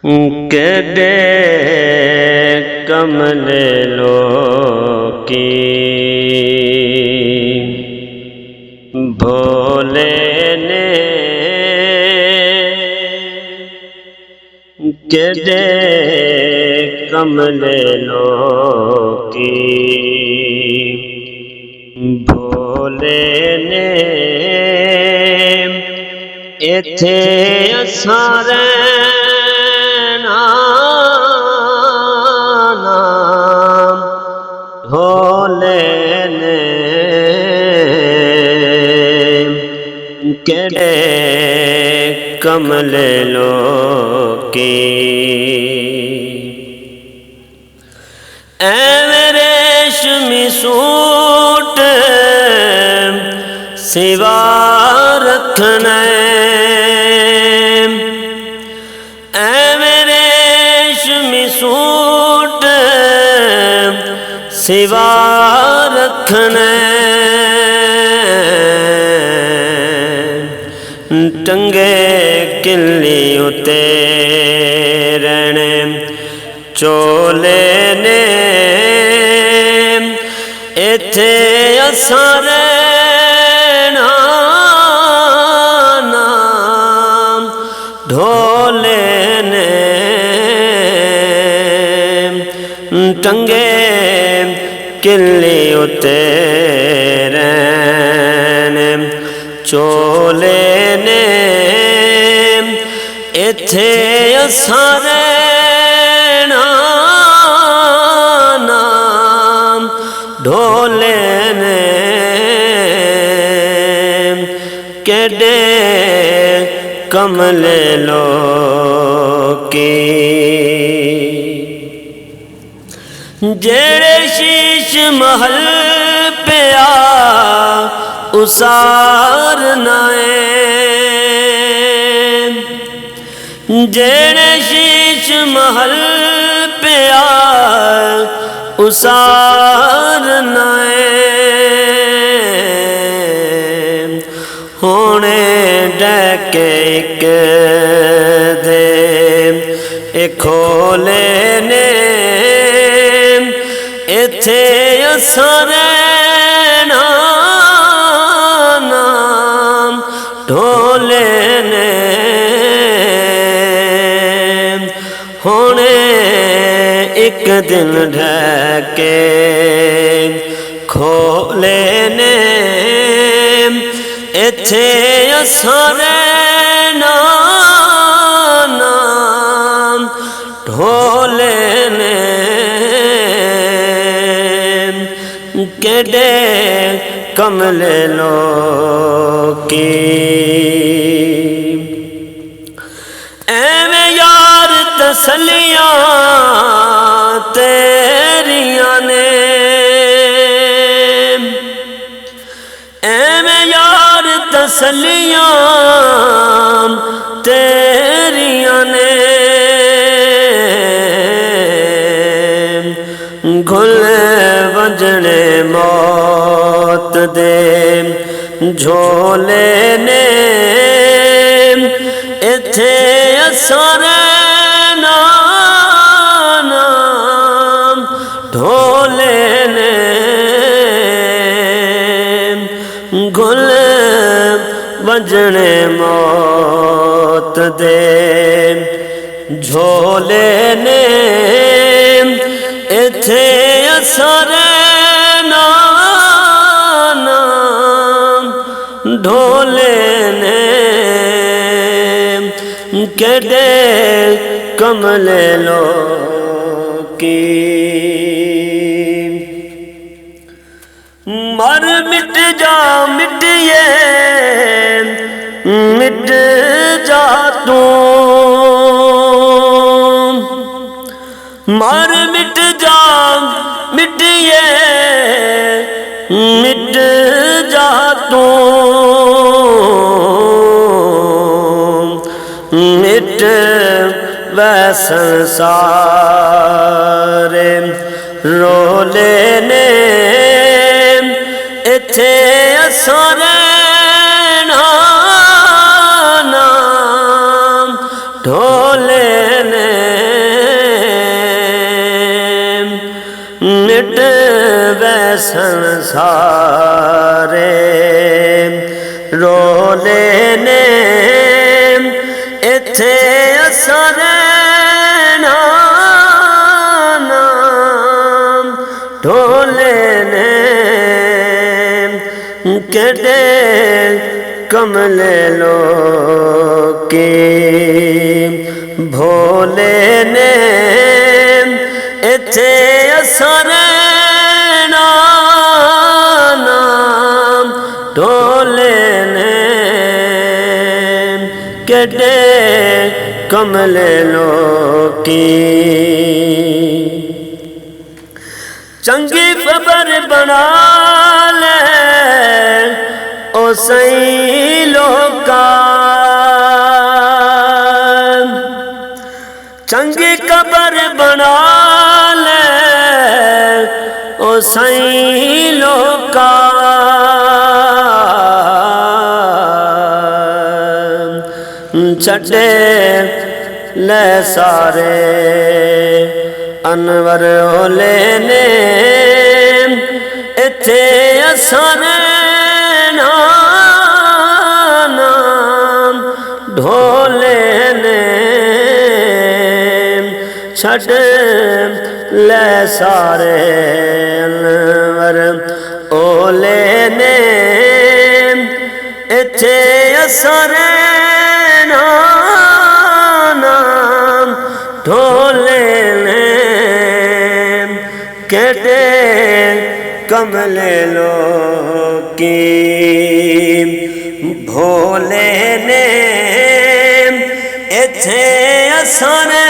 केडे कमले लोकी भोले ने केडे कमले लोकी भोले ने इथे असां भोले ने केड़े कमले लोकी ऐवें रेशमी सूट सिवा रखने ऐवें रेशमी सूट सिवा रखने टंगे किल्ली उते रहने चोले ने इथे असां रहना नाम ढोले ने टंगे किल्ली उते रहने चोले ने इथे असां रहना नाम ढोले ने केडे कमले लोकी जेड़े शीश महल पिया उसार नाए जेड़े शीश महल पिया उसार नाए होने डके एक दे खोले ने इथे असां रहना नाम ढोले ने होने एक दिन ढके खोले ने इथे असां रहना नाम ढोले ने केडे कमले लोकी ऐवें यार तसलियां तेरियां ने ऐवें यार तसलियां तेरियां ने घुल वजने मौत दे झोले ने इथे असां रहना नाम ढोले ने घुल वजने मौत दे झोले ने इथे असां रहना नाम ढोले ने केडे कमले लोकी मर मिट जा मिटिए मिट जा तू मर मिट जा मिटिए मिट जा तू मिट वै संसार रोले ने इथे असां रहना नाम ढोले ने संसारे रोले ने इत्थे असरे नाम ढोले ने केडे कमले लोके भोले ने इत्थे असरे नाम ढोले ने केडे कमले लोकी चंगी खबर बना ले ओ सही लोका चंगी खबर बना ले ओ सही लोका छड़े ले सारे अनवर ओले ने इत्थे असरे नाम ढोले ने छड़ ले सारे अनवर ओले ने इत्थे असरे नाम ढोले ने केडे कमले लोकी भोले ने इत्थे असरे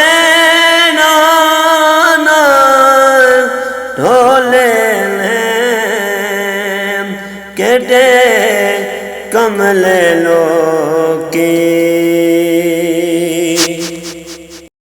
नाम ढोले ने केडे कमले लोकी